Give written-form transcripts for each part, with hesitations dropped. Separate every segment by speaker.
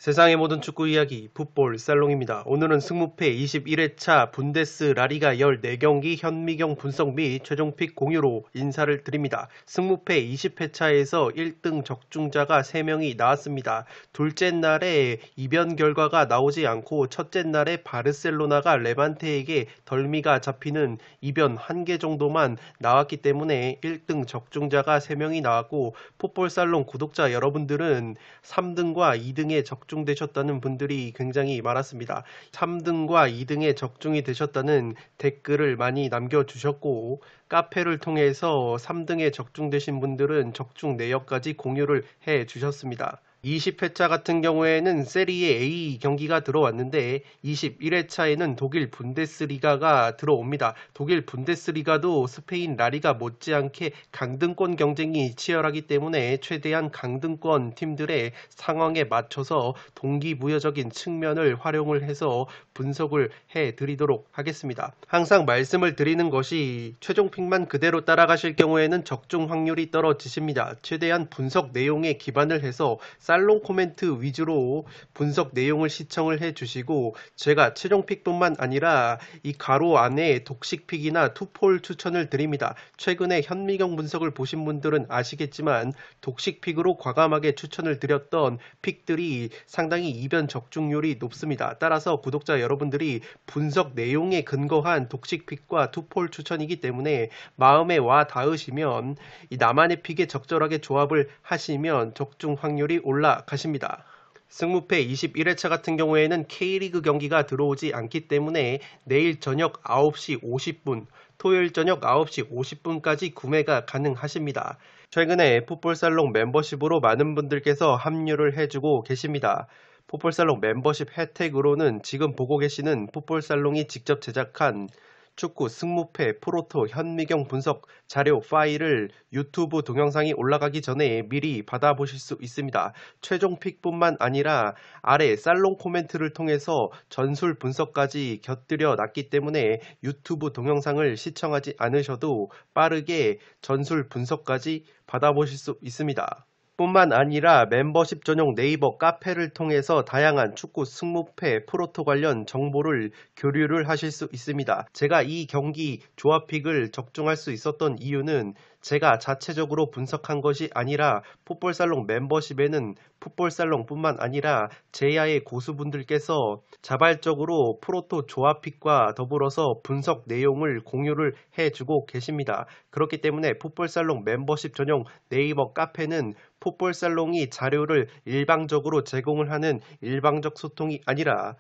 Speaker 1: 세상의 모든 축구 이야기 풋볼 살롱입니다. 오늘은 승무패 21회차 분데스 라리가 14경기 현미경 분석 및 최종픽 공유로 인사를 드립니다. 승무패 20회차에서 1등 적중자가 3명이 나왔습니다. 둘째 날에 이변 결과가 나오지 않고 첫째 날에 바르셀로나가 레반테에게 덜미가 잡히는 이변 1개 정도만 나왔기 때문에 1등 적중자가 3명이 나왔고, 풋볼 살롱 구독자 여러분들은 3등과 2등의 적중되셨다는 분들이 굉장히 많았습니다. 3등과 2등에 적중이 되셨다는 댓글을 많이 남겨주셨고, 카페를 통해서 3등에 적중되신 분들은 적중 내역까지 공유를 해주셨습니다. 20회차 같은 경우에는 세리에 A 경기가 들어왔는데 21회차에는 독일 분데스리가가 들어옵니다. 독일 분데스리가도 스페인 라리가 못지않게 강등권 경쟁이 치열하기 때문에 최대한 강등권 팀들의 상황에 맞춰서 동기부여적인 측면을 활용을 해서 분석을 해드리도록 하겠습니다. 항상 말씀을 드리는 것이 최종픽만 그대로 따라가실 경우에는 적중 확률이 떨어지십니다. 최대한 분석 내용에 기반을 해서 살롱 코멘트 위주로 분석 내용을 시청을 해주시고, 제가 최종픽뿐만 아니라 이 가로 안에 독식픽이나 투폴 추천을 드립니다. 최근에 현미경 분석을 보신 분들은 아시겠지만 독식픽으로 과감하게 추천을 드렸던 픽들이 상당히 이변 적중률이 높습니다. 따라서 구독자 여러분들이 분석 내용에 근거한 독식픽과 투폴 추천이기 때문에 마음에 와 닿으시면 이 나만의 픽에 적절하게 조합을 하시면 적중 확률이 올라가십니다. 승무패 21회차 같은 경우에는 K리그 경기가 들어오지 않기 때문에 내일 저녁 9시 50분, 토요일 저녁 9시 50분까지 구매가 가능하십니다. 최근에 풋볼살롱 멤버십으로 많은 분들께서 합류를 해주고 계십니다. 풋볼살롱 멤버십 혜택으로는 지금 보고 계시는 풋볼살롱이 직접 제작한 축구 승무패 프로토 현미경 분석 자료 파일을 유튜브 동영상이 올라가기 전에 미리 받아보실 수 있습니다. 최종픽뿐만 아니라 아래 살롱 코멘트를 통해서 전술 분석까지 곁들여 놨기 때문에 유튜브 동영상을 시청하지 않으셔도 빠르게 전술 분석까지 받아보실 수 있습니다. 뿐만 아니라 멤버십 전용 네이버 카페를 통해서 다양한 축구 승무패 프로토 관련 정보를 교류를 하실 수 있습니다. 제가 이 경기 조합픽을 적중할 수 있었던 이유는 제가 자체적으로 분석한 것이 아니라 풋볼살롱 멤버십에는 풋볼살롱뿐만 아니라 제야의 고수분들께서 자발적으로 프로토 조합픽과 더불어서 분석 내용을 공유를 해주고 계십니다. 그렇기 때문에 풋볼살롱 멤버십 전용 네이버 카페는 풋볼살롱이 자료를 일방적으로 제공을 하는 일방적 소통이 아니라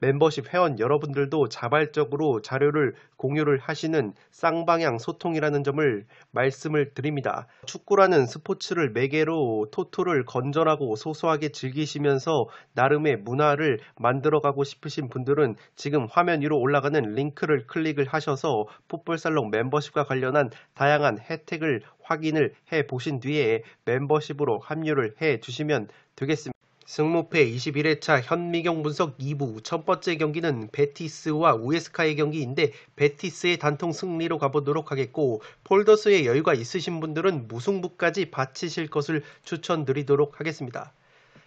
Speaker 1: 멤버십 회원 여러분들도 자발적으로 자료를 공유를 하시는 쌍방향 소통이라는 점을 말씀을 드립니다. 축구라는 스포츠를 매개로 토토를 건전하고 소소하게 즐기시면서 나름의 문화를 만들어가고 싶으신 분들은 지금 화면 위로 올라가는 링크를 클릭을 하셔서 풋볼살롱 멤버십과 관련한 다양한 혜택을 확인을 해 보신 뒤에 멤버십으로 합류를 해 주시면 되겠습니다. 승무패 21회차 현미경 분석 2부 첫 번째 경기는 베티스와 우에스카의 경기인데 베티스의 단통 승리로 가보도록 하겠고, 폴더스에 여유가 있으신 분들은 무승부까지 바치실 것을 추천드리도록 하겠습니다.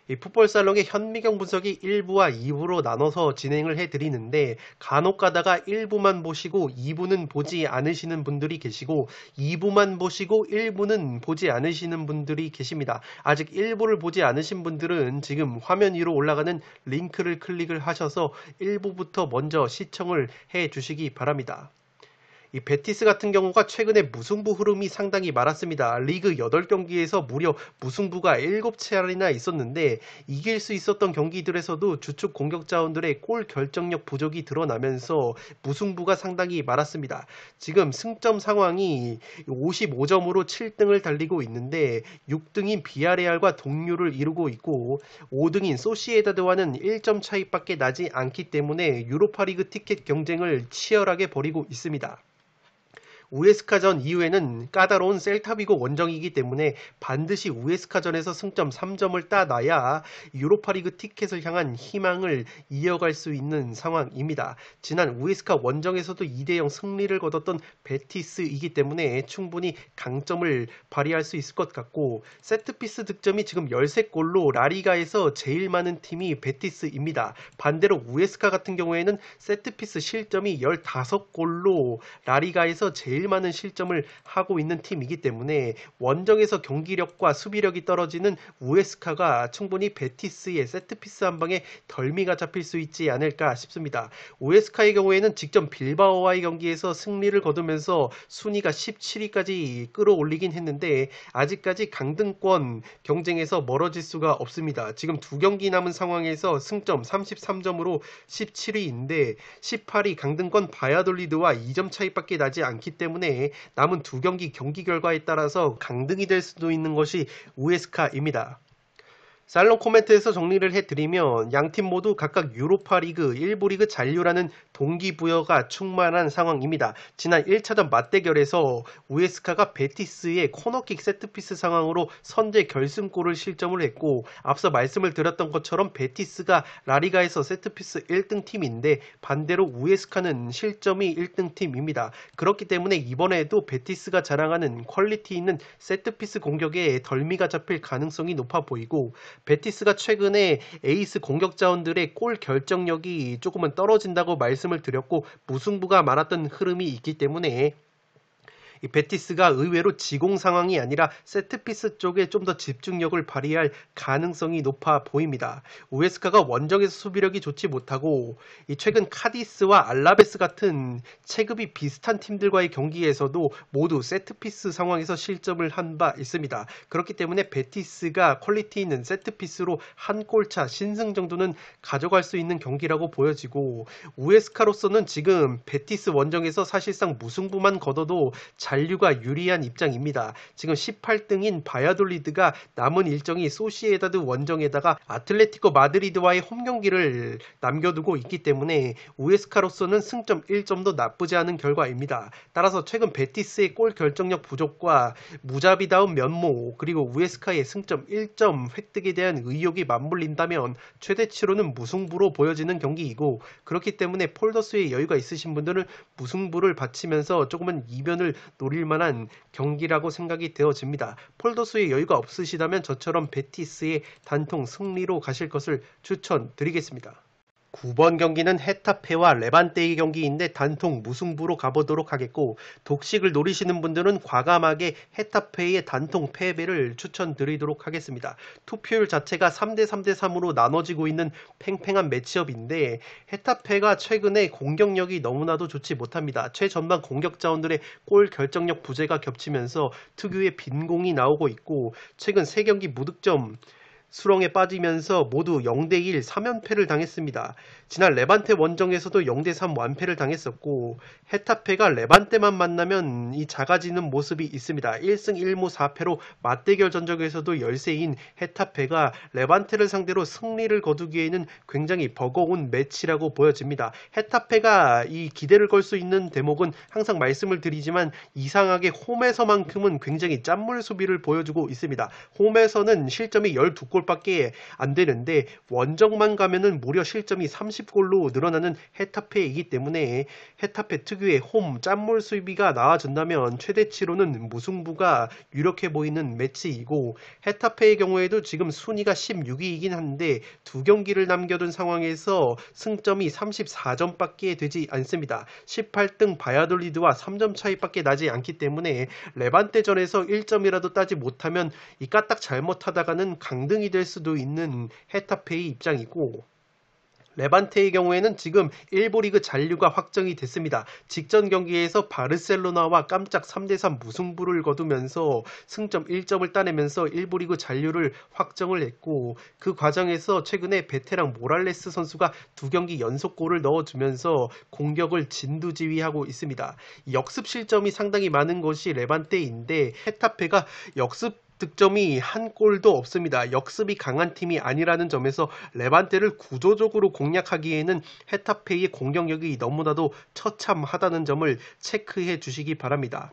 Speaker 1: 이 풋볼살롱의 현미경 분석이 1부와 2부로 나눠서 진행을 해드리는데 간혹 가다가 1부만 보시고 2부는 보지 않으시는 분들이 계시고 2부만 보시고 1부는 보지 않으시는 분들이 계십니다. 아직 1부를 보지 않으신 분들은 지금 화면 위로 올라가는 링크를 클릭을 하셔서 1부부터 먼저 시청을 해 주시기 바랍니다. 이 베티스 같은 경우가 최근에 무승부 흐름이 상당히 많았습니다. 리그 8경기에서 무려 무승부가 7차례나 있었는데 이길 수 있었던 경기들에서도 주축 공격 자원들의 골 결정력 부족이 드러나면서 무승부가 상당히 많았습니다. 지금 승점 상황이 55점으로 7등을 달리고 있는데 6등인 비아레알과 동률을 이루고 있고 5등인 소시에다드와는 1점 차이밖에 나지 않기 때문에 유로파리그 티켓 경쟁을 치열하게 벌이고 있습니다. 우에스카전 이후에는 까다로운 셀타비고 원정이기 때문에 반드시 우에스카전에서 승점 3점을 따놔야 유로파리그 티켓을 향한 희망을 이어갈 수 있는 상황입니다. 지난 우에스카 원정에서도 2대0 승리를 거뒀던 베티스이기 때문에 충분히 강점을 발휘할 수 있을 것 같고, 세트피스 득점이 지금 13골로 라리가에서 제일 많은 팀이 베티스입니다. 반대로 우에스카 같은 경우에는 세트피스 실점이 15골로 라리가에서 제일 많은 실점을 하고 있는 팀이기 때문에 원정에서 경기력과 수비력이 떨어지는 우에스카가 충분히 베티스의 세트피스 한 방에 덜미가 잡힐 수 있지 않을까 싶습니다. 우에스카의 경우에는 직접 빌바오와의 경기에서 승리를 거두면서 순위가 17위까지 끌어올리긴 했는데 아직까지 강등권 경쟁에서 멀어질 수가 없습니다. 지금 2경기 남은 상황에서 승점 33점으로 17위인데 18위 강등권 바야돌리드와 2점 차이밖에 나지 않기 때문에 남은 2경기 경기 결과에 따라서 강등이 될 수도 있는 것이 우에스카입니다. 살롱 코멘트에서 정리를 해드리면 양팀 모두 각각 유로파리그 1부 리그 잔류라는 동기부여가 충만한 상황입니다. 지난 1차전 맞대결에서 우에스카가 베티스의 코너킥 세트피스 상황으로 선제 결승골을 실점을 했고, 앞서 말씀을 드렸던 것처럼 베티스가 라리가에서 세트피스 1등 팀인데 반대로 우에스카는 실점이 1등 팀입니다. 그렇기 때문에 이번에도 베티스가 자랑하는 퀄리티 있는 세트피스 공격에 덜미가 잡힐 가능성이 높아 보이고, 베티스가 최근에 에이스 공격자원들의 골 결정력이 조금은 떨어진다고 말씀을 드렸고 무승부가 많았던 흐름이 있기 때문에 이 베티스가 의외로 지공 상황이 아니라 세트피스 쪽에 좀 더 집중력을 발휘할 가능성이 높아 보입니다. 우에스카가 원정에서 수비력이 좋지 못하고 최근 카디스와 알라베스 같은 체급이 비슷한 팀들과의 경기에서도 모두 세트피스 상황에서 실점을 한 바 있습니다. 그렇기 때문에 베티스가 퀄리티 있는 세트피스로 한 골차 신승 정도는 가져갈 수 있는 경기라고 보여지고, 우에스카로서는 지금 베티스 원정에서 사실상 무승부만 거둬도 잔류가 유리한 입장입니다. 지금 18등인 바야돌리드가 남은 일정이 소시에다드 원정에다가 아틀레티코 마드리드와의 홈경기를 남겨두고 있기 때문에 우에스카로서는 승점 1점도 나쁘지 않은 결과입니다. 따라서 최근 베티스의 골 결정력 부족과 무자비다운 면모, 그리고 우에스카의 승점 1점 획득에 대한 의욕이 맞물린다면 최대치로는 무승부로 보여지는 경기이고, 그렇기 때문에 폴더스의 여유가 있으신 분들은 무승부를 바치면서 조금은 이변을 노릴 만한 경기라고 생각이 되어집니다. 폴더스의 여유가 없으시다면 저처럼 베티스의 단통 승리로 가실 것을 추천드리겠습니다. 9번 경기는 헤타페와 레반테의 경기인데 단통 무승부로 가보도록 하겠고, 독식을 노리시는 분들은 과감하게 헤타페의 단통 패배를 추천드리도록 하겠습니다. 투표율 자체가 3대3대3으로 나눠지고 있는 팽팽한 매치업인데 헤타페가 최근에 공격력이 너무나도 좋지 못합니다. 최전방 공격 자원들의 골 결정력 부재가 겹치면서 특유의 빈공이 나오고 있고, 최근 3경기 무득점 수렁에 빠지면서 모두 0대1 3연패를 당했습니다. 지난 레반테 원정에서도 0대3 완패를 당했었고, 헤타페가 레반테만 만나면 이 작아지는 모습이 있습니다. 1승 1무 4패로 맞대결 전적에서도 열세인 헤타페가 레반테를 상대로 승리를 거두기에는 굉장히 버거운 매치라고 보여집니다. 헤타페가 이 기대를 걸 수 있는 대목은 항상 말씀을 드리지만 이상하게 홈에서만큼은 굉장히 짠물 수비를 보여주고 있습니다. 홈에서는 실점이 12골 밖에 안 되는데 원정만 가면은 무려 실점이 30골로 늘어나는 헤타페이기 때문에 헤타페 특유의 홈 짠물 수비가 나와준다면 최대치로는 무승부가 유력해 보이는 매치이고, 헤타페의 경우에도 지금 순위가 16위이긴 한데 2경기를 남겨둔 상황에서 승점이 34점밖에 되지 않습니다. 18등 바야돌리드와 3점 차이밖에 나지 않기 때문에 레반테전에서 1점이라도 따지 못하면 이 까딱 잘못하다가는 강등이 될 수도 있는 헤타페의 입장이고, 레반테의 경우에는 지금 1부 리그 잔류가 확정이 됐습니다. 직전 경기에서 바르셀로나와 깜짝 3대3 무승부를 거두면서 승점 1점을 따내면서 1부 리그 잔류를 확정을 했고, 그 과정에서 최근에 베테랑 모랄레스 선수가 2경기 연속골을 넣어주면서 공격을 진두지휘하고 있습니다. 역습 실점이 상당히 많은 것이 레반테인데 헤타페가 역습 득점이 한 골도 없습니다. 역습이 강한 팀이 아니라는 점에서 레반테를 구조적으로 공략하기에는 헤타페의 공격력이 너무나도 처참하다는 점을 체크해 주시기 바랍니다.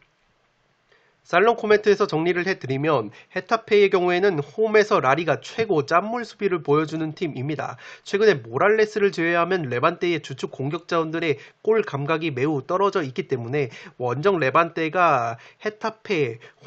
Speaker 1: 살롱 코멘트에서 정리를 해드리면 헤타페의 경우에는 홈에서 라리가 최고 짠물 수비를 보여주는 팀입니다. 최근에 모랄레스를 제외하면 레반테의 주축 공격 자원들의 골 감각이 매우 떨어져 있기 때문에 원정 레반테가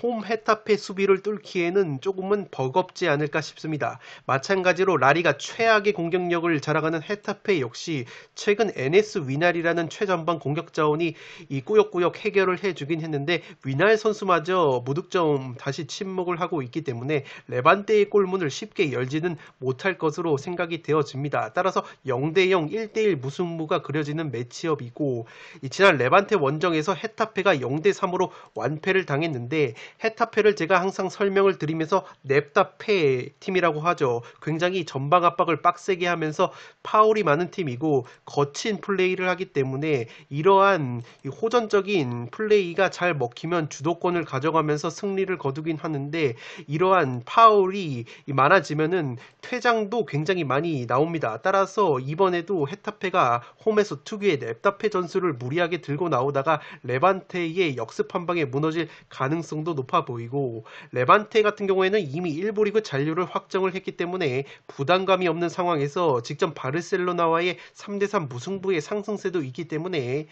Speaker 1: 홈 헤타페 수비를 뚫기에는 조금은 버겁지 않을까 싶습니다. 마찬가지로 라리가 최악의 공격력을 자랑하는 헤타페 역시 최근 NS 위날이라는 최전방 공격 자원이 이 꾸역꾸역 해결을 해주긴 했는데 위날 선수마저 무득점 다시 침묵을 하고 있기 때문에 레반테의 골문을 쉽게 열지는 못할 것으로 생각이 되어집니다. 따라서 0대0, 1대1 무승부가 그려지는 매치업이고 지난 레반테 원정에서 헤타페가 0대3으로 완패를 당했는데 헤타페를 제가 항상 설명을 드리면서 냅다페 팀이라고 하죠. 굉장히 전방 압박을 빡세게 하면서 파울이 많은 팀이고 거친 플레이를 하기 때문에 이러한 호전적인 플레이가 잘 먹히면 주도권을 가져가면서 승리를 거두긴 하는데 이러한 파울이 많아지면은 퇴장도 굉장히 많이 나옵니다. 따라서 이번에도 헤타페가 홈에서 특유의 냅다페 전술을 무리하게 들고 나오다가 레반테의 역습 한 방에 무너질 가능성도 높아 보이고 레반테 같은 경우에는 이미 1부 리그 잔류를 확정을 했기 때문에 부담감이 없는 상황에서 직접 바르셀로나와의 3대3 무승부의 상승세도 있기 때문에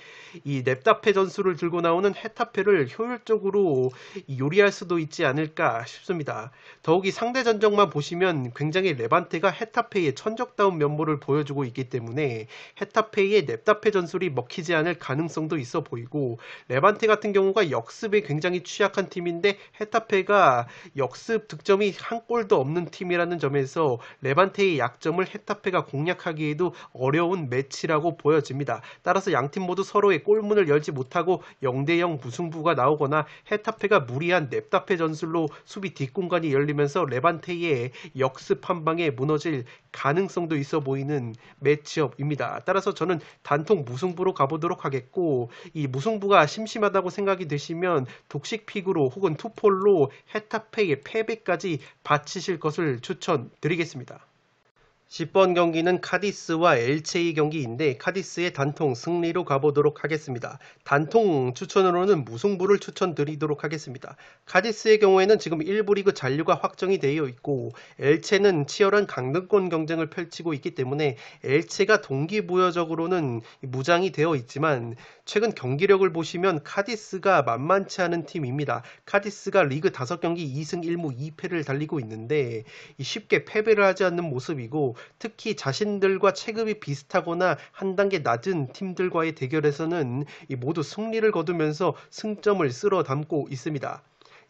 Speaker 1: 이 냅다페 전술을 들고 나오는 헤타페를 효율적으로 요리할 수도 있지 않을까 싶습니다. 더욱이 상대 전적만 보시면 굉장히 레반테가 헤타페의 천적다운 면모를 보여주고 있기 때문에 헤타페의 냅다페 전술이 먹히지 않을 가능성도 있어 보이고 레반테 같은 경우가 역습에 굉장히 취약한 팀인데 헤타페가 역습 득점이 한 골도 없는 팀이라는 점에서 레반테의 약점을 헤타페가 공략하기에도 어려운 매치라고 보여집니다. 따라서 양팀 모두 서로의 골문을 열지 못하고 0대0 무승부가 나오거나 헤타페가 무리한 냅다페 전술로 수비 뒷공간이 열리면서 레반테의 역습 한 방에 무너질 가능성도 있어 보이는 매치업입니다. 따라서 저는 단통 무승부로 가보도록 하겠고 이 무승부가 심심하다고 생각이 되시면 독식픽으로 혹은 투폴로 헤타페의 패배까지 바치실 것을 추천드리겠습니다. 10번 경기는 카디스와 엘체이 경기인데 카디스의 단통 승리로 가보도록 하겠습니다. 단통 추천으로는 무승부를 추천드리도록 하겠습니다. 카디스의 경우에는 지금 1부 리그 잔류가 확정이 되어 있고 엘체는 치열한 강등권 경쟁을 펼치고 있기 때문에 엘체가 동기부여적으로는 무장이 되어 있지만 최근 경기력을 보시면 카디스가 만만치 않은 팀입니다. 카디스가 리그 5경기 2승 1무 2패를 달리고 있는데 쉽게 패배를 하지 않는 모습이고 특히 자신들과 체급이 비슷하거나 한 단계 낮은 팀들과의 대결에서는 모두 승리를 거두면서 승점을 쓸어 담고 있습니다.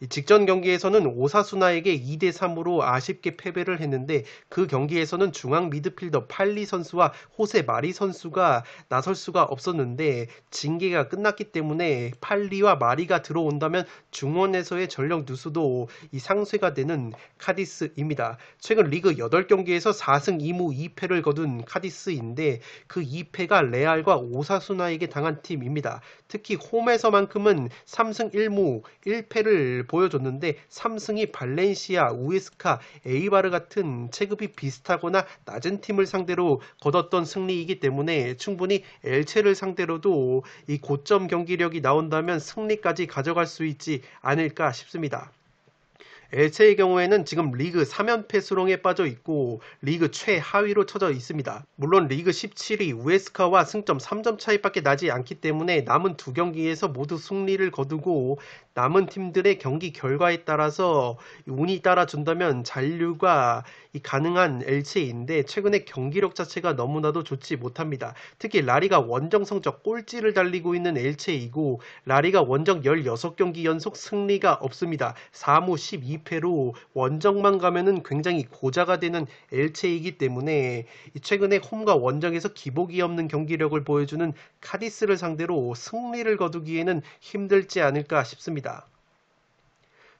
Speaker 1: 직전 경기에서는 오사수나에게 2대3으로 아쉽게 패배를 했는데 그 경기에서는 중앙 미드필더 팔리 선수와 호세 마리 선수가 나설 수가 없었는데 징계가 끝났기 때문에 팔리와 마리가 들어온다면 중원에서의 전력 누수도 상쇄가 되는 카디스입니다. 최근 리그 8경기에서 4승 2무 2패를 거둔 카디스인데 그 2패가 레알과 오사수나에게 당한 팀입니다. 특히 홈에서만큼은 3승 1무 1패를 보여줬는데 3승이 발렌시아, 우에스카, 에이바르 같은 체급이 비슷하거나 낮은 팀을 상대로 거뒀던 승리이기 때문에 충분히 엘체를 상대로도 이 고점 경기력이 나온다면 승리까지 가져갈 수 있지 않을까 싶습니다. 엘체의 경우에는 지금 리그 3연패 수렁에 빠져 있고 리그 최하위로 쳐져 있습니다. 물론 리그 17위 우에스카와 승점 3점 차이밖에 나지 않기 때문에 남은 2경기에서 모두 승리를 거두고 남은 팀들의 경기 결과에 따라서 운이 따라준다면 잔류가 가능한 엘체인데 최근에 경기력 자체가 너무나도 좋지 못합니다. 특히 라리가 원정 성적 꼴찌를 달리고 있는 엘체이고 라리가 원정 16경기 연속 승리가 없습니다. 4무 12패로 원정만 가면은 굉장히 고자가 되는 엘체이기 때문에 최근에 홈과 원정에서 기복이 없는 경기력을 보여주는 카디스를 상대로 승리를 거두기에는 힘들지 않을까 싶습니다.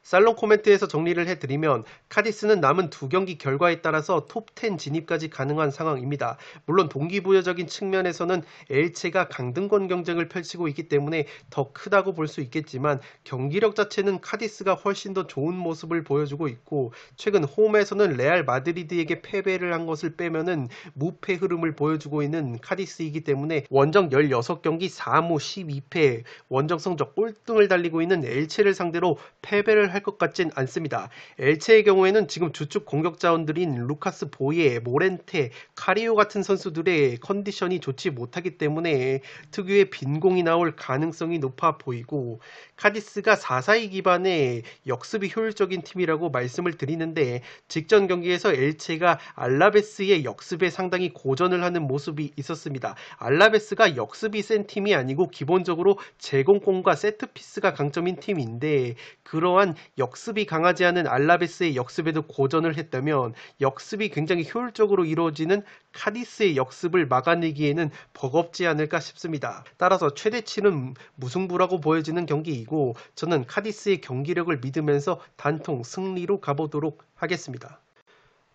Speaker 1: 살롱 코멘트에서 정리를 해드리면 카디스는 남은 두 경기 결과에 따라서 톱10 진입까지 가능한 상황입니다. 물론 동기부여적인 측면에서는 엘체가 강등권 경쟁을 펼치고 있기 때문에 더 크다고 볼 수 있겠지만 경기력 자체는 카디스가 훨씬 더 좋은 모습을 보여주고 있고 최근 홈에서는 레알 마드리드에게 패배를 한 것을 빼면은 무패 흐름을 보여주고 있는 카디스이기 때문에 원정 16경기 4무 12패 원정 성적 꼴등을 달리고 있는 엘체를 상대로 패배를 할 것 같진 않습니다. 엘체의 경우에는 지금 주축 공격 자원들인 루카스 보예, 모렌테, 카리오 같은 선수들의 컨디션이 좋지 못하기 때문에 특유의 빈공이 나올 가능성이 높아 보이고 카디스가 4-4-2 기반의 역습이 효율적인 팀이라고 말씀을 드리는데 직전 경기에서 엘체가 알라베스의 역습에 상당히 고전을 하는 모습이 있었습니다. 알라베스가 역습이 센 팀이 아니고 기본적으로 제공권과 세트피스가 강점인 팀인데 그러한 역습이 강하지 않은 알라베스의 역습에도 고전을 했다면 역습이 굉장히 효율적으로 이루어지는 카디스의 역습을 막아내기에는 버겁지 않을까 싶습니다. 따라서 최대치는 무승부라고 보여지는 경기이고 저는 카디스의 경기력을 믿으면서 단통 승리로 가보도록 하겠습니다.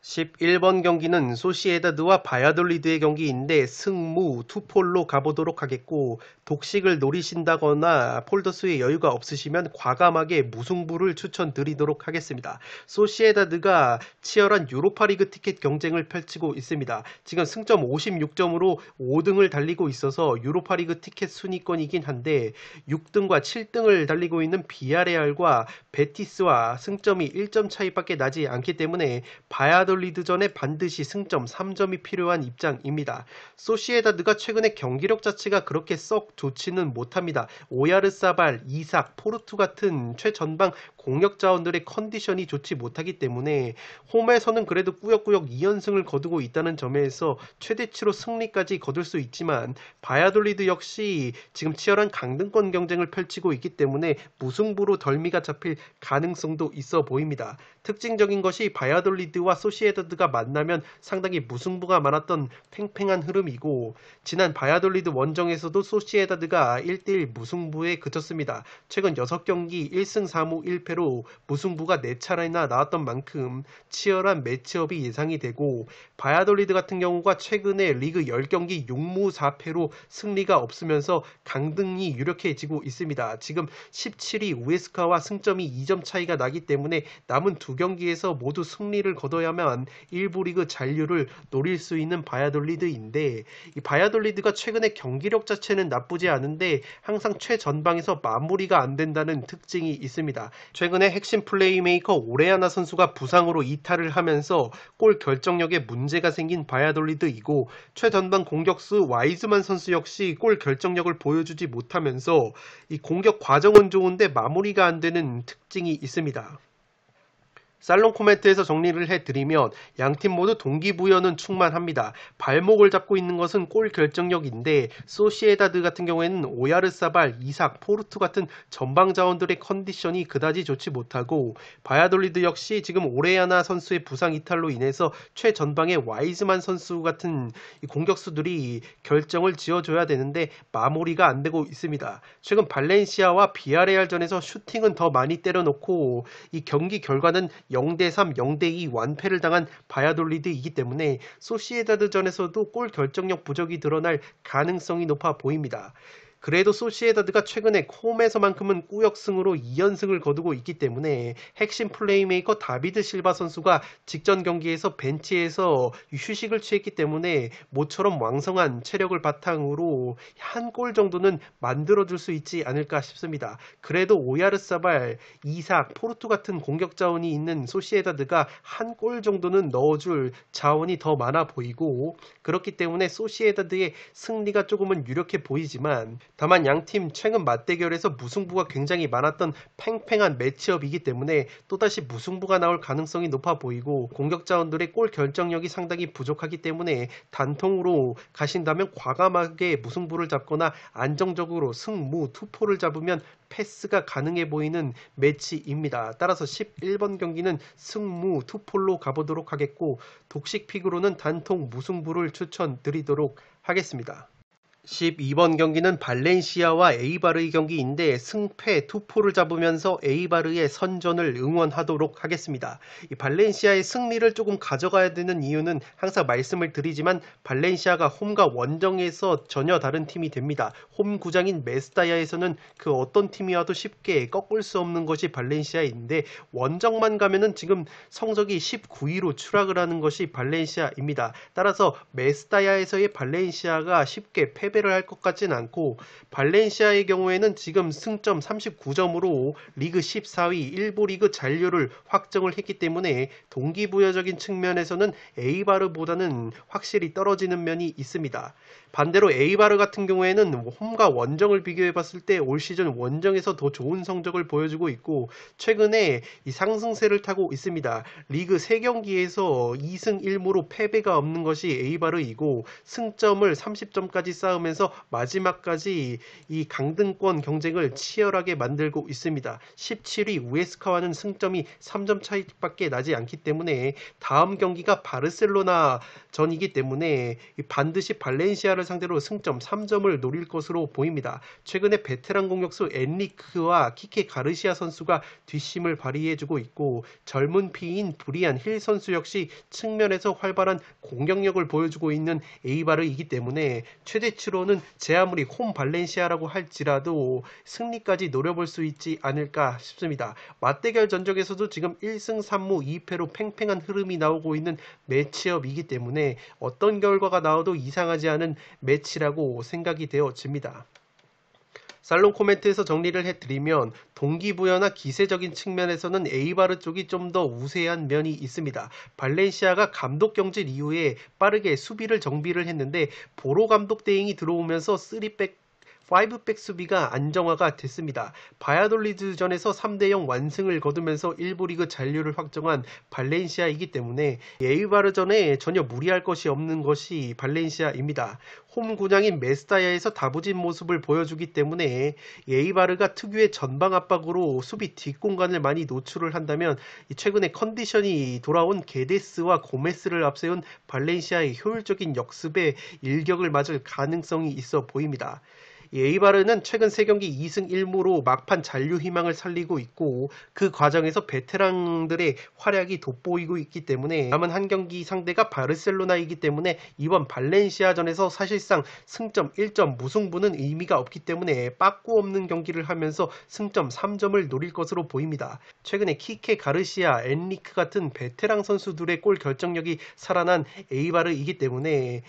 Speaker 1: 11번 경기는 소시에다드와 바야돌리드의 경기인데 승무 투폴로 가보도록 하겠고 독식을 노리신다거나 폴더수의 여유가 없으시면 과감하게 무승부를 추천드리도록 하겠습니다. 소시에다드가 치열한 유로파리그 티켓 경쟁을 펼치고 있습니다. 지금 승점 56점으로 5등을 달리고 있어서 유로파리그 티켓 순위권이긴 한데 6등과 7등을 달리고 있는 비아레알과 베티스와 승점이 1점 차이밖에 나지 않기 때문에 바야돌리드전에 반드시 승점 3점이 필요한 입장입니다. 소시에다드가 최근에 경기력 자체가 그렇게 썩 좋지는 못합니다. 오야르사발, 이삭, 포르투 같은 최전방 공격 자원들의 컨디션이 좋지 못하기 때문에 홈에서는 그래도 꾸역꾸역 2연승을 거두고 있다는 점에서 최대치로 승리까지 거둘 수 있지만 바야돌리드 역시 지금 치열한 강등권 경쟁을 펼치고 있기 때문에 무승부로 덜미가 잡힐 가능성도 있어 보입니다. 특징적인 것이 바야돌리드와 소시에다드가 만나면 상당히 무승부가 많았던 팽팽한 흐름이고 지난 바야돌리드 원정에서도 소시에다드가 1대1 무승부에 그쳤습니다. 최근 6경기 1승 4무 1패로 무승부가 4차례나 나왔던 만큼 치열한 매치업이 예상이 되고 바야돌리드 같은 경우가 최근에 리그 10경기 6무 4패로 승리가 없으면서 강등이 유력해지고 있습니다. 지금 17위 우에스카와 승점이 2점 차이가 나기 때문에 남은 두 경기에서 모두 승리를 거둬야만 1부 리그 잔류를 노릴 수 있는 바야돌리드인데 이 바야돌리드가 최근에 경기력 자체는 나쁘지 않은데 항상 최전방에서 마무리가 안 된다는 특징이 있습니다. 최근에 핵심 플레이메이커 오레아나 선수가 부상으로 이탈을 하면서 골 결정력에 문제가 생긴 바야돌리드이고 최전방 공격수 와이즈만 선수 역시 골 결정력을 보여주지 못하면서 이 공격 과정은 좋은데 마무리가 안 되는 특징이 있습니다. 살롱 코멘트에서 정리를 해드리면 양팀 모두 동기부여는 충만합니다. 발목을 잡고 있는 것은 골 결정력인데 소시에다드 같은 경우에는 오야르사발, 이삭, 포르투 같은 전방 자원들의 컨디션이 그다지 좋지 못하고 바야돌리드 역시 지금 오레아나 선수의 부상 이탈로 인해서 최전방의 와이즈만 선수 같은 공격수들이 결정을 지어줘야 되는데 마무리가 안 되고 있습니다. 최근 발렌시아와 비아레알전에서 슈팅은 더 많이 때려놓고 이 경기 결과는 0대3, 0대2 완패를 당한 바야돌리드이기 때문에 소시에다드전에서도 골 결정력 부족이 드러날 가능성이 높아 보입니다. 그래도 소시에다드가 최근에 홈에서만큼은 꾸역승으로 2연승을 거두고 있기 때문에 핵심 플레이메이커 다비드 실바 선수가 직전 경기에서 벤치에서 휴식을 취했기 때문에 모처럼 왕성한 체력을 바탕으로 한 골 정도는 만들어줄 수 있지 않을까 싶습니다. 그래도 오야르사발, 이삭, 포르투 같은 공격 자원이 있는 소시에다드가 한 골 정도는 넣어줄 자원이 더 많아 보이고 그렇기 때문에 소시에다드의 승리가 조금은 유력해 보이지만 다만 양팀 최근 맞대결에서 무승부가 굉장히 많았던 팽팽한 매치업이기 때문에 또다시 무승부가 나올 가능성이 높아 보이고 공격 자원들의 골 결정력이 상당히 부족하기 때문에 단통으로 가신다면 과감하게 무승부를 잡거나 안정적으로 승무 투포를 잡으면 패스가 가능해 보이는 매치입니다. 따라서 11번 경기는 승무 투폴로 가보도록 하겠고 독식픽으로는 단통 무승부를 추천드리도록 하겠습니다. 12번 경기는 발렌시아와 에이바르의 경기인데 승패 투포를 잡으면서 에이바르의 선전을 응원하도록 하겠습니다. 이 발렌시아의 승리를 조금 가져가야 되는 이유는 항상 말씀을 드리지만 발렌시아가 홈과 원정에서 전혀 다른 팀이 됩니다. 홈 구장인 메스타야에서는 그 어떤 팀이 와도 쉽게 꺾을 수 없는 것이 발렌시아인데 원정만 가면은 지금 성적이 19위로 추락을 하는 것이 발렌시아입니다. 따라서 메스타야에서의 발렌시아가 쉽게 패배를 할 것 같진 않고 발렌시아의 경우에는 지금 승점 39점으로 리그 14위 1부 리그 잔류를 확정을 했기 때문에 동기부여적인 측면에서는 에이바르보다는 확실히 떨어지는 면이 있습니다. 반대로 에이바르 같은 경우에는 홈과 원정을 비교해 봤을 때 올 시즌 원정에서 더 좋은 성적을 보여주고 있고 최근에 이 상승세를 타고 있습니다. 리그 3경기에서 2승 1무로 패배가 없는 것이 에이바르이고 승점을 30점까지 쌓으면서 마지막까지 이 강등권 경쟁을 치열하게 만들고 있습니다. 17위 우에스카와는 승점이 3점 차이밖에 나지 않기 때문에 다음 경기가 바르셀로나 전이기 때문에 반드시 발렌시아를 상대로 승점 3점을 노릴 것으로 보입니다. 최근에 베테랑 공격수 엔리크와 키케 가르시아 선수가 뒷심을 발휘해주고 있고 젊은 피인 브리안 힐 선수 역시 측면에서 활발한 공격력을 보여주고 있는 에이바르이기 때문에 최대치로는 제 아무리 홈 발렌시아라고 할지라도 승리까지 노려볼 수 있지 않을까 싶습니다. 맞대결 전적에서도 지금 1승 3무 2패로 팽팽한 흐름이 나오고 있는 매치업이기 때문에 어떤 결과가 나와도 이상하지 않은 매치라고 생각이 되어집니다. 살롱 코멘트에서 정리를 해드리면 동기부여나 기세적인 측면에서는 에이바르 쪽이 좀 더 우세한 면이 있습니다. 발렌시아가 감독 경질 이후에 빠르게 수비를 정비를 했는데 보로 감독 대행이 들어오면서 3백 5백 수비가 안정화가 됐습니다. 바야돌리드전에서 3대0 완승을 거두면서 1부 리그 잔류를 확정한 발렌시아이기 때문에 에이바르전에 전혀 무리할 것이 없는 것이 발렌시아입니다. 홈 구장인 메스타야에서 다부진 모습을 보여주기 때문에 에이바르가 특유의 전방 압박으로 수비 뒷공간을 많이 노출을 한다면 최근에 컨디션이 돌아온 게데스와 고메스를 앞세운 발렌시아의 효율적인 역습에 일격을 맞을 가능성이 있어 보입니다. 에이바르는 최근 3경기 2승 1무로 막판 잔류 희망을 살리고 있고 그 과정에서 베테랑들의 활약이 돋보이고 있기 때문에 남은 한 경기 상대가 바르셀로나이기 때문에 이번 발렌시아전에서 사실상 승점 1점 무승부는 의미가 없기 때문에 빠꾸 없는 경기를 하면서 승점 3점을 노릴 것으로 보입니다. 최근에 키케 가르시아, 엔리크 같은 베테랑 선수들의 골 결정력이 살아난 에이바르이기 때문에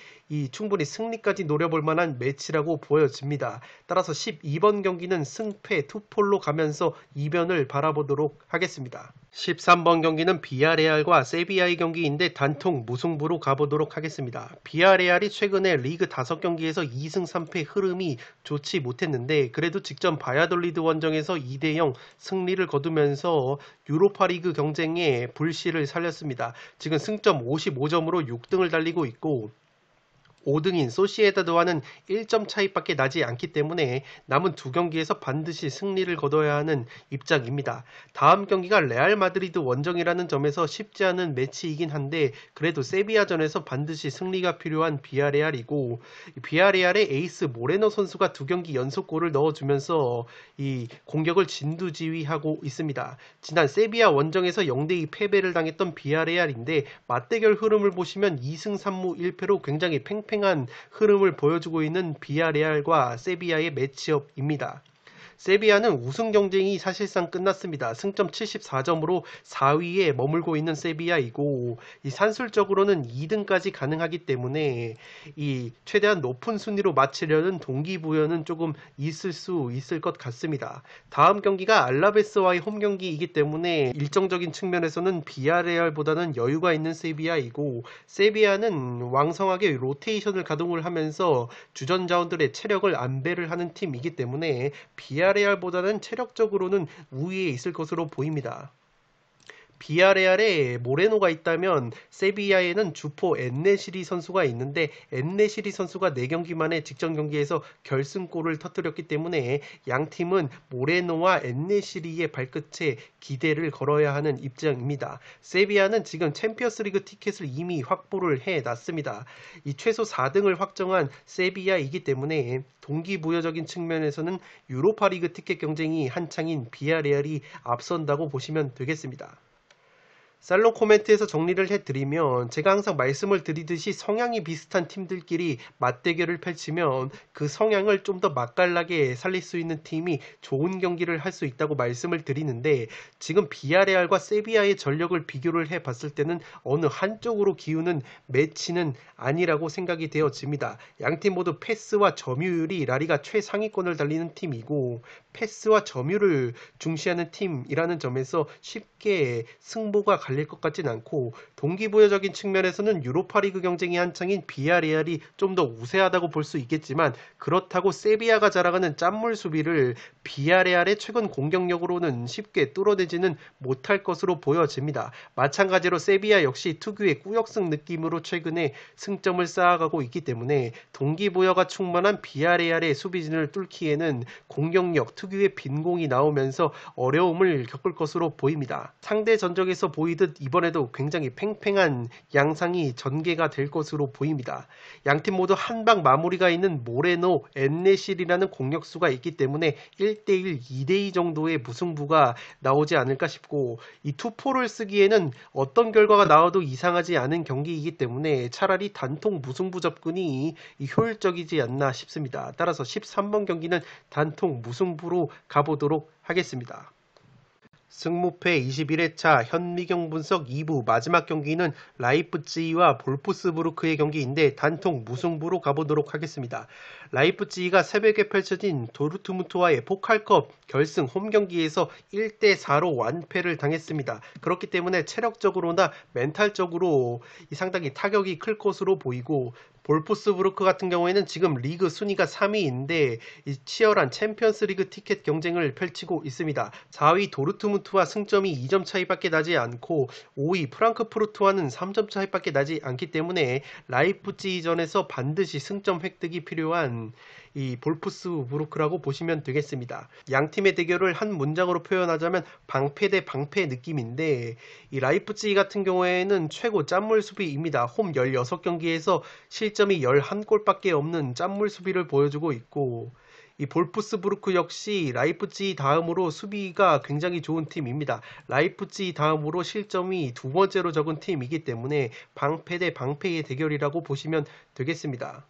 Speaker 1: 충분히 승리까지 노려볼 만한 매치라고 보여집니다. 따라서 12번 경기는 승패 투폴로 가면서 이변을 바라보도록 하겠습니다. 13번 경기는 비아레알과 세비야의 경기인데 단통 무승부로 가보도록 하겠습니다. 비아레알이 최근에 리그 5경기에서 2승 3패 흐름이 좋지 못했는데 그래도 직전 바야돌리드 원정에서 2대0 승리를 거두면서 유로파리그 경쟁에 불씨를 살렸습니다. 지금 승점 55점으로 6등을 달리고 있고 5등인 소시에다드와는 1점 차이밖에 나지 않기 때문에 남은 2경기에서 반드시 승리를 거둬야 하는 입장입니다. 다음 경기가 레알 마드리드 원정이라는 점에서 쉽지 않은 매치이긴 한데 그래도 세비야전에서 반드시 승리가 필요한 비아레알이고 비아레알의 에이스 모레노 선수가 2경기 연속골을 넣어주면서 이 공격을 진두지휘하고 있습니다. 지난 세비야 원정에서 0대2 패배를 당했던 비아레알인데 맞대결 흐름을 보시면 2승 3무 1패로 굉장히 팽팽한 흐름을 보여주고 있는 비아레알과 세비야의 매치업입니다. 세비야는 우승 경쟁이 사실상 끝났습니다. 승점 74점으로 4위에 머물고 있는 세비야이고 산술적으로는 2등까지 가능하기 때문에 최대한 높은 순위로 마치려는 동기부여는 조금 있을 수 있을 것 같습니다. 다음 경기가 알라베스와의 홈 경기이기 때문에 일정적인 측면에서는 비아레알보다는 여유가 있는 세비야이고 세비야는 왕성하게 로테이션을 가동을 하면서 주전자원들의 체력을 안배를 하는 팀이기 때문에 비아레알보다는 체력적으로는 우위에 있을 것으로 보입니다. 비아레알에 모레노가 있다면 세비야에는 주포 엔네시리 선수가 있는데 엔네시리 선수가 4경기 만에 직전 경기에서 결승골을 터뜨렸기 때문에 양 팀은 모레노와 엔네시리의 발끝에 기대를 걸어야 하는 입장입니다. 세비야는 지금 챔피언스리그 티켓을 이미 확보를 해놨습니다. 이 최소 4등을 확정한 세비야이기 때문에 동기부여적인 측면에서는 유로파리그 티켓 경쟁이 한창인 비아레알이 앞선다고 보시면 되겠습니다. 살롱 코멘트에서 정리를 해드리면 제가 항상 말씀을 드리듯이 성향이 비슷한 팀들끼리 맞대결을 펼치면 그 성향을 좀 더 맛깔나게 살릴 수 있는 팀이 좋은 경기를 할 수 있다고 말씀을 드리는데 지금 비아레알과 세비야의 전력을 비교를 해봤을 때는 어느 한쪽으로 기우는 매치는 아니라고 생각이 되어집니다. 양팀 모두 패스와 점유율이 라리가 최상위권을 달리는 팀이고 패스와 점유를 중시하는 팀이라는 점에서 쉽게 승부가 갈릴 것 같진 않고 동기부여적인 측면에서는 유로파리그 경쟁이 한창인 비아레알이 좀 더 우세하다고 볼 수 있겠지만 그렇다고 세비야가 자랑하는 짠물 수비를 비아레알의 최근 공격력으로는 쉽게 뚫어내지는 못할 것으로 보여집니다. 마찬가지로 세비야 역시 특유의 꾸역승 느낌으로 최근에 승점을 쌓아가고 있기 때문에 동기부여가 충만한 비아레알의 수비진을 뚫기에는 공격력 특유의 빈공이 나오면서 어려움을 겪을 것으로 보입니다. 상대 전적에서 보이듯 이번에도 굉장히 팽팽한 양상이 전개가 될 것으로 보입니다. 양팀 모두 한방 마무리가 있는 모레노, 엔네실이라는 공격수가 있기 때문에 1대1, 2대2 정도의 무승부가 나오지 않을까 싶고 이 투포를 쓰기에는 어떤 결과가 나와도 이상하지 않은 경기이기 때문에 차라리 단통 무승부 접근이 효율적이지 않나 싶습니다. 따라서 13번 경기는 단통 무승부로 가보도록 하겠습니다. 승무패 21회차 현미경 분석 2부 마지막 경기는 라이프치히와 볼프스부르크의 경기인데 단통 무승부로 가보도록 하겠습니다. 라이프치히가 새벽에 펼쳐진 도르트문트와의 포칼컵 결승 홈경기에서 1대4로 완패를 당했습니다. 그렇기 때문에 체력적으로나 멘탈적으로 상당히 타격이 클 것으로 보이고 볼프스부르크 같은 경우에는 지금 리그 순위가 3위인데 치열한 챔피언스리그 티켓 경쟁을 펼치고 있습니다. 4위 도르트문트와 승점이 2점 차이밖에 나지 않고 5위 프랑크푸르트와는 3점 차이밖에 나지 않기 때문에 라이프치히전에서 반드시 승점 획득이 필요한 이 볼프스부르크라고 보시면 되겠습니다. 양팀의 대결을 한 문장으로 표현하자면 방패 대 방패 느낌인데 이 라이프치히 같은 경우에는 최고 짠물 수비입니다. 홈 16경기에서 실점이 11골밖에 없는 짠물 수비를 보여주고 있고 이 볼프스부르크 역시 라이프치히 다음으로 수비가 굉장히 좋은 팀입니다. 라이프치히 다음으로 실점이 두 번째로 적은 팀이기 때문에 방패 대 방패의 대결이라고 보시면 되겠습니다.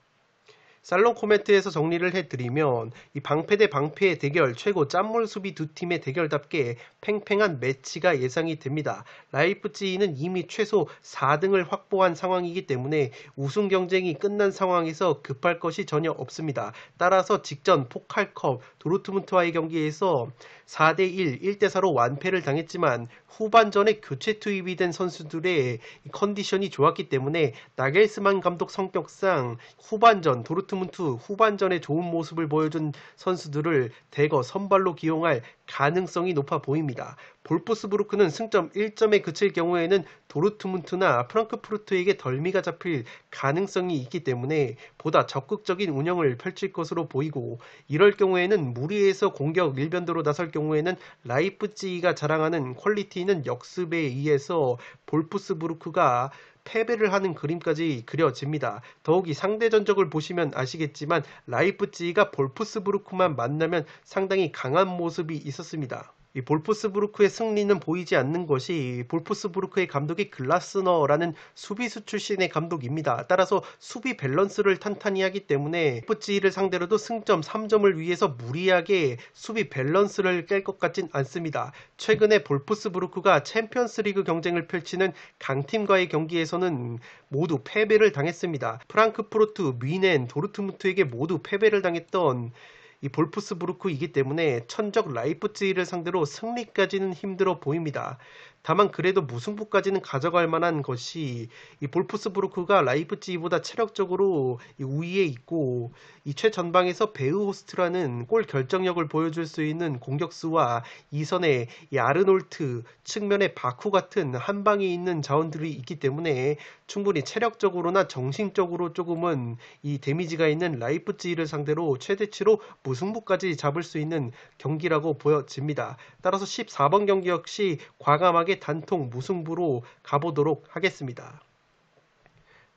Speaker 1: 살롱 코멘트에서 정리를 해드리면 이 방패 대 방패의 대결 최고 짠물 수비 두 팀의 대결답게 팽팽한 매치가 예상이 됩니다. 라이프치히는 이미 최소 4등을 확보한 상황이기 때문에 우승 경쟁이 끝난 상황에서 급할 것이 전혀 없습니다. 따라서 직전 포칼컵 도르트문트와의 경기에서 4대1, 1대4로 완패를 당했지만 후반전에 교체 투입이 된 선수들의 컨디션이 좋았기 때문에 나겔스만 감독 성격상 후반전 도르트문트 후반전에 좋은 모습을 보여준 선수들을 대거 선발로 기용할 가능성이 높아 보입니다. 볼프스부르크는 승점 1점에 그칠 경우에는 도르트문트나 프랑크푸르트에게 덜미가 잡힐 가능성이 있기 때문에 보다 적극적인 운영을 펼칠 것으로 보이고 이럴 경우에는 무리해서 공격 일변도로 나설 경우에는 라이프치히가 자랑하는 퀄리티는 역습에 의해서 볼프스부르크가 패배를 하는 그림까지 그려집니다. 더욱이 상대 전적을 보시면 아시겠지만 라이프치히가 볼프스부르크만 만나면 상당히 강한 모습이 있었습니다. 이 볼프스부르크의 승리는 보이지 않는 것이 볼프스부르크의 감독이 글라스너라는 수비수 출신의 감독입니다. 따라서 수비 밸런스를 탄탄히 하기 때문에 라이프치히를 상대로도 승점 3점을 위해서 무리하게 수비 밸런스를 깰 것 같진 않습니다. 최근에 볼프스부르크가 챔피언스리그 경쟁을 펼치는 강팀과의 경기에서는 모두 패배를 당했습니다. 프랑크푸르트, 뮌헨, 도르트문트에게 모두 패배를 당했던 이 볼프스부르크이기 때문에 천적 라이프치히를 상대로 승리까지는 힘들어 보입니다. 다만 그래도 무승부까지는 가져갈 만한 것이 이 볼프스부르크가 라이프치히보다 체력적으로 이 우위에 있고 이 최전방에서 베흐호스트라는 골 결정력을 보여줄 수 있는 공격수와 이선에 이 아르놀트, 측면에 바쿠 같은 한 방에 있는 자원들이 있기 때문에 충분히 체력적으로나 정신적으로 조금은 이 데미지가 있는 라이프치히를 상대로 최대치로 무승부까지 잡을 수 있는 경기라고 보여집니다. 따라서 14번 경기 역시 과감하게 단통 무승부로 가보도록 하겠습니다.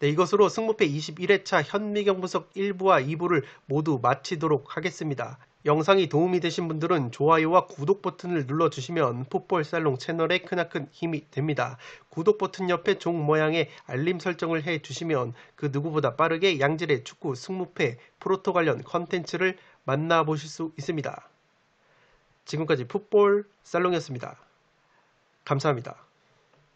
Speaker 1: 네, 이것으로 승무패 21회차 현미경 분석 1부와 2부를 모두 마치도록 하겠습니다. 영상이 도움이 되신 분들은 좋아요와 구독 버튼을 눌러주시면 풋볼살롱 채널에 크나큰 힘이 됩니다. 구독 버튼 옆에 종 모양의 알림 설정을 해주시면 그 누구보다 빠르게 양질의 축구 승무패 프로토 관련 컨텐츠를 만나보실 수 있습니다. 지금까지 풋볼살롱이었습니다. 감사합니다.